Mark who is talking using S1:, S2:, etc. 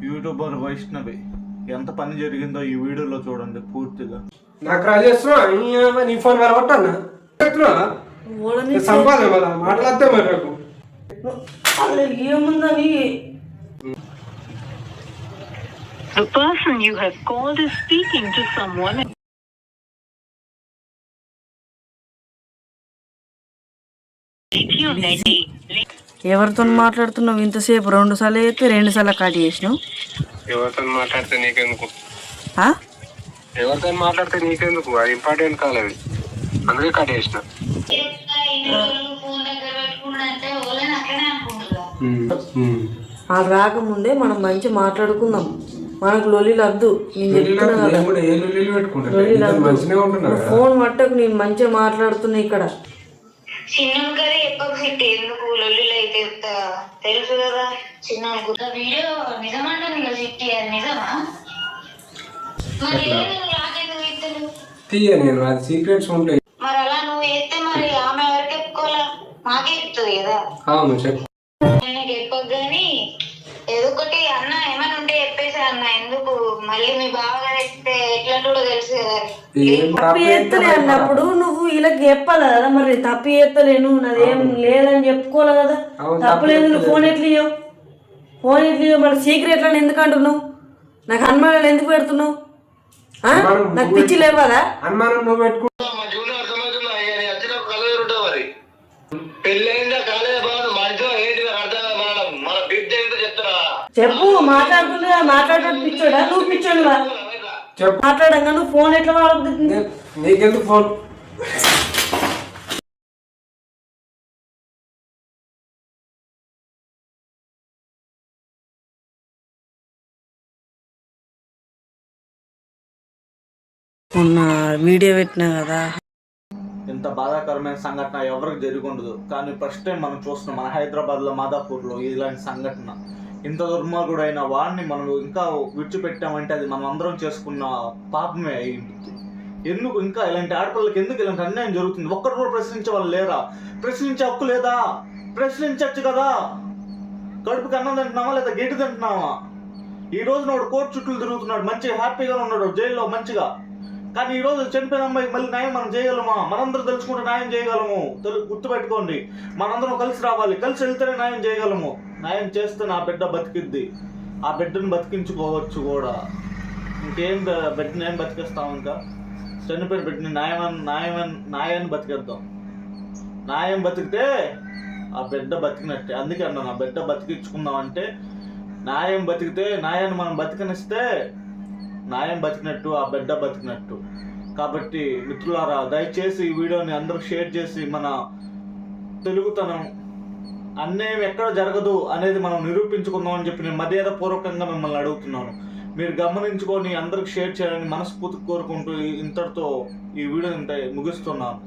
S1: YouTuber Vaishnavi ఎంత పని జరిగిందో ఈ వీడియోలో చూడండి పూర్తిగా.
S2: నాకు రాజేస్తున్నా నీ ఫోన్ వేరే కొట్టాను సంపాదన కదా మాట్లాడితే మరి నాకు
S3: ఏముందని.
S4: The person you have called is speaking to someone.
S3: ఎవరితో మాట్లాడుతున్నావు ఇంతసేపు? 2 సార్లు అయితే 2 సార్లు కట్ చేసినావు.
S2: ఎవరితో మాట్లాడితే నీకెందుకు? ఎవరితో మాట్లాడితే నీకెందుకు? అది ఇంపార్టెంట్ కాలేదు, అందుకే కట్ చేసిన.
S3: అది రాకముందే మనం మంచి మాట్లాడుకుందాం. మనకు లొల్లిలు వద్దు. నేను చెప్తున్నా ఫోన్ పట్టకు. నేను మంచిగా మాట్లాడుతున్నా ఇక్కడ.
S5: చిన్న కదా ఎప్పకు సిట్టి ఎందుకు లొల్లిలు అయితే తెలుసు కదా. చిన్న వీడియో నిజమంటాను కదా సిట్టి, అది నిజమా? మరి నాకెందుకు ఇద్దరు
S2: నేను అది సీక్రెట్స్ ఉంటాయి.
S5: మరి అలా నువ్వు ఎత్తే మరి ఆమె ఎవరికి చెప్పుకోవాలా? మాకే చెప్తుంది కదా.
S2: అవును చెప్పు.
S5: నేను చెప్పకు గాని ఏదో ఒకటి అన్న ఏమైనా ఉంటే చెప్పేసా అన్న. ఎందుకు మళ్ళీ మీ బావగారు ఎత్తే ఎట్లా తెలుసు కదా.
S3: తప్పు చేస్తలే అన్నప్పుడు నువ్వు ఇలా చెప్పాలి కదా. మరి తప్పు చేస్తలేను నాదేం లేదని చెప్పుకోవాలి కదా. తప్పులేదు. నువ్వు ఫోన్ ఎట్లియవు? మరి సీక్రెట్ అని ఎందుకు అంటున్నావు? నాకు అనుమానాలు ఎందుకు పెడుతున్నావు? నాకు పిచ్చి లేవాలా?
S2: అనుమానం నువ్వు పెట్టుకో.
S3: చెప్పు. మాట్లాడుతున్నా మాట్లాడటం పిచ్చోడా? నువ్వు పిచ్చోడు మాట్లాడంగా నువ్వు ఫోన్ ఎట్లా వాడుతుంది?
S2: నీకెందుకు ఫోన్?
S3: మొన్న వీడియో పెట్టినా కదా.
S1: ఇంత బాధాకరమైన సంఘటన ఎవరికి జరిగి ఉండదు. కానీ ఫస్ట్ టైం మనం చూస్తున్నాం మన హైదరాబాద్లో మాదాపూర్లో ఇలాంటి సంఘటన. ఇంత దుర్మార్గుడైన వాడిని మనం ఇంకా విడిచిపెట్టామంటే అది మనం అందరం చేసుకున్న పాపమే అయింది. ఎందుకు ఇంకా ఇలాంటి ఆడపిల్లలకి ఎందుకు ఇలాంటి అన్యాయం జరుగుతుంది? ఒక్కరు కూడా ప్రశ్నించే వాళ్ళు లేరా? ప్రశ్నించే హక్కు లేదా? ప్రశ్నించచ్చు కదా. కడుపుకి అన్నం తింటున్నావా లేదా గేటు తింటున్నావా? ఈ రోజు వాడు కోర్టు చుట్టూ తిరుగుతున్నాడు, మంచిగా హ్యాపీగా ఉన్నాడు జైల్లో మంచిగా. కానీ ఈ రోజు చనిపోయిన అమ్మాయికి మళ్ళీ న్యాయం మనం చేయగలమా? మనందరం తెలుసుకుంటే న్యాయం చేయగలము. గుర్తుపెట్టుకోండి, మనందరం కలిసి రావాలి. కలిసి వెళ్తేనే న్యాయం చేయగలము. న్యాయం చేస్తే నా బిడ్డ బతికిద్ది. ఆ బిడ్డను బతికించుకోవచ్చు కూడా. ఇంకేం బిడ్డను ఏం బతికిస్తాం? ఇంకా చనిపోయిన బిడ్డని న్యాయాన్ని బతికేద్దాం. న్యాయం బతికితే ఆ బిడ్డ బతికినట్టే. అందుకే అన్నా, నా బిడ్డ బతికించుకుందాం అంటే న్యాయం బతికితే, న్యాయాన్ని మనం బతికనిస్తే న్యాయం బతికినట్టు, ఆ బిడ్డ బతికినట్టు. కాబట్టి మిత్రులారా, దయచేసి ఈ వీడియోని అందరూ షేర్ చేసి మన తెలుగుతనం అన్యాయం ఎక్కడ జరగదు అనేది మనం నిరూపించుకుందాం అని చెప్పి నేను మర్యాదపూర్వకంగా మిమ్మల్ని అడుగుతున్నాను. మీరు గమనించుకొని అందరికి షేర్ చేయాలని మనస్ఫూర్తి కోరుకుంటూ ఇంతటితో ఈ వీడియో ముగిస్తున్నాను.